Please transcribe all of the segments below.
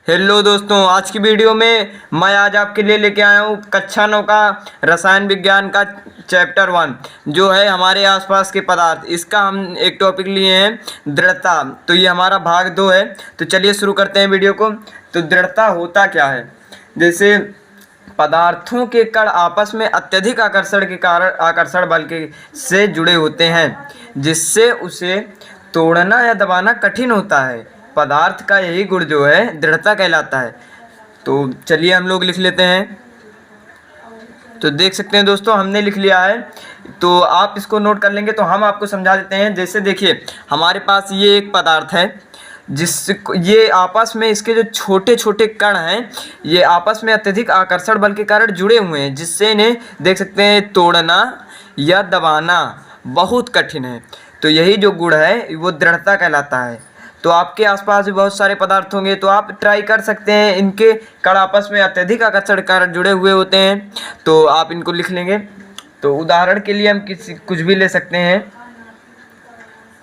Hello दोस्तों, आज की वीडियो में मैं आज आपके लिए लेके आया हूँ कक्षा 9 का रसायन विज्ञान का चैप्टर 1 जो है हमारे आसपास के पदार्थ। इसका हम एक टॉपिक लिए हैं दृढ़ता। तो ये हमारा भाग 2 है। तो चलिए शुरू करते हैं वीडियो को। तो दृढ़ता होता क्या है? जैसे पदार्थों के कण आपस में अत्यधिक आकर्षण बल के से जुड़े होते हैं, जिससे उसे तोड़ना या दबाना कठिन होता है। पदार्थ का यही गुण जो है दृढ़ता कहलाता है। तो चलिए हम लोग लिख लेते हैं। तो देख सकते हैं दोस्तों, हमने लिख लिया है। तो आप इसको नोट कर लेंगे तो हम आपको समझा देते हैं। जैसे देखिए, हमारे पास ये एक पदार्थ है ये आपस में इसके जो छोटे छोटे कण हैं ये आपस में अत्यधिक आकर्षण बल के कारण जुड़े हुए हैं, जिससे इन्हें देख सकते हैं तोड़ना या दबाना बहुत कठिन है। तो यही जो गुण है वो दृढ़ता कहलाता है। तो आपके आसपास भी बहुत सारे पदार्थ होंगे, तो आप ट्राई कर सकते हैं। इनके कण आपस में अत्यधिक आकर्षण कारण जुड़े हुए होते हैं, तो आप इनको लिख लेंगे। तो उदाहरण के लिए हम कुछ भी ले सकते हैं।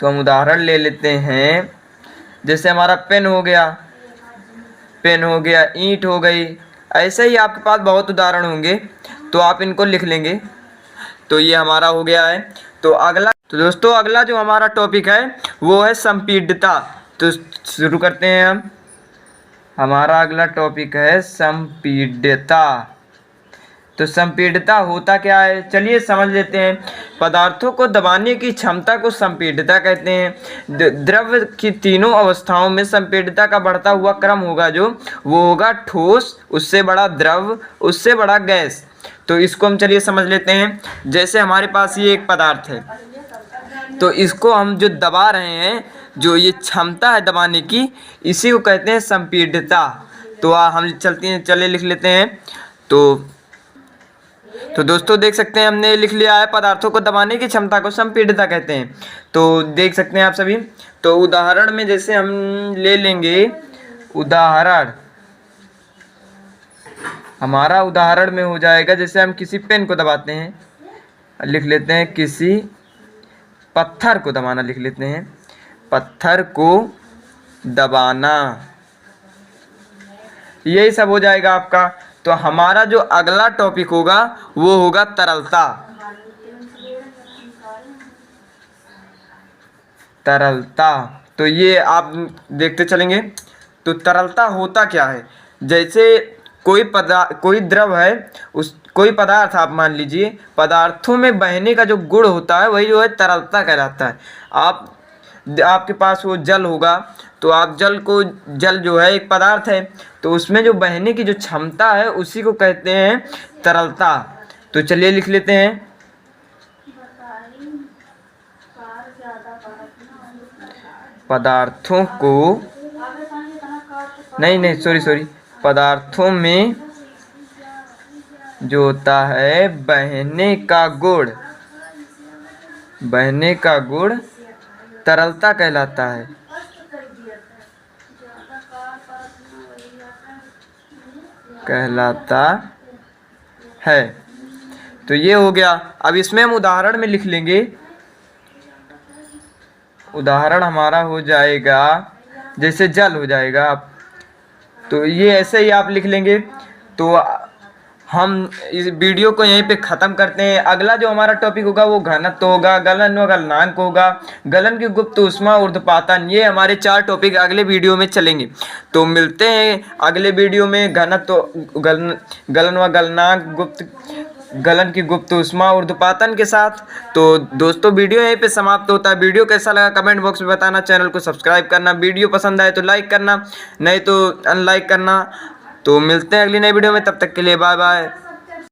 तो हम उदाहरण ले लेते हैं। जैसे हमारा पेन हो गया, ईंट हो गई। ऐसे ही आपके पास बहुत उदाहरण होंगे, तो आप इनको लिख लेंगे। तो ये हमारा हो गया है। तो दोस्तों, अगला जो हमारा टॉपिक है वो है संपीड्यता। तो शुरू करते हैं हम। हमारा अगला टॉपिक है संपीड्यता। तो संपीड्यता होता क्या है, चलिए समझ लेते हैं। पदार्थों को दबाने की क्षमता को संपीड्यता कहते हैं। द्रव्य की तीनों अवस्थाओं में संपीड्यता का बढ़ता हुआ क्रम होगा वो होगा ठोस, उससे बड़ा द्रव, उससे बड़ा गैस। तो इसको हम चलिए समझ लेते हैं। जैसे हमारे पास ये एक पदार्थ है, तो इसको हम जो दबा रहे हैं, जो ये क्षमता है दबाने की, इसी को कहते हैं संपीड्यता। तो हम चले लिख लेते हैं। तो दोस्तों देख सकते हैं, हमने लिख लिया है पदार्थों को दबाने की क्षमता को संपीड्यता कहते हैं। तो देख सकते हैं आप सभी। तो उदाहरण में जैसे हम ले लेंगे उदाहरण, हमारा उदाहरण में हो जाएगा जैसे हम किसी पेन को दबाते हैं, लिख लेते हैं किसी पत्थर को दबाना, लिख लेते हैं पत्थर को दबाना। यही सब हो जाएगा आपका। तो हमारा जो अगला टॉपिक होगा वो होगा तरलता। तो ये आप देखते चलेंगे। तो तरलता होता क्या है? जैसे कोई द्रव है, कोई पदार्थ आप मान लीजिए, पदार्थों में बहने का जो गुण होता है वही जो है तरलता कहलाता है। आपके पास वो जल होगा, तो आप जल जो है एक पदार्थ है, तो उसमें जो बहने की जो क्षमता है उसी को कहते हैं तरलता। तो चलिए लिख लेते हैं। पदार्थों को पदार्थों में जो होता है बहने का गुण तरलता कहलाता है। तो ये हो गया। अब इसमें हम उदाहरण में लिख लेंगे। उदाहरण हमारा हो जाएगा जैसे जल हो जाएगा। तो ये ऐसे ही आप लिख लेंगे। तो हम इस वीडियो को यहीं पे ख़त्म करते हैं। अगला जो हमारा टॉपिक होगा वो घनत्व होगा, गलन व गलनांक होगा, गलन की गुप्त ऊष्मा, ऊर्ध्वपातन। ये हमारे 4 टॉपिक अगले वीडियो में चलेंगे। तो मिलते हैं अगले वीडियो में। घनत्व, गलन व गलनांक, गलन की गुप्त ऊष्मा, ऊर्ध्वपातन के साथ। तो दोस्तों वीडियो यहीं पे समाप्त होता है। वीडियो कैसा लगा कमेंट बॉक्स में बताना। चैनल को सब्सक्राइब करना, वीडियो पसंद आए तो लाइक करना, नहीं तो अनलाइक करना। तो मिलते हैं अगली नई वीडियो में, तब तक के लिए बाय बाय।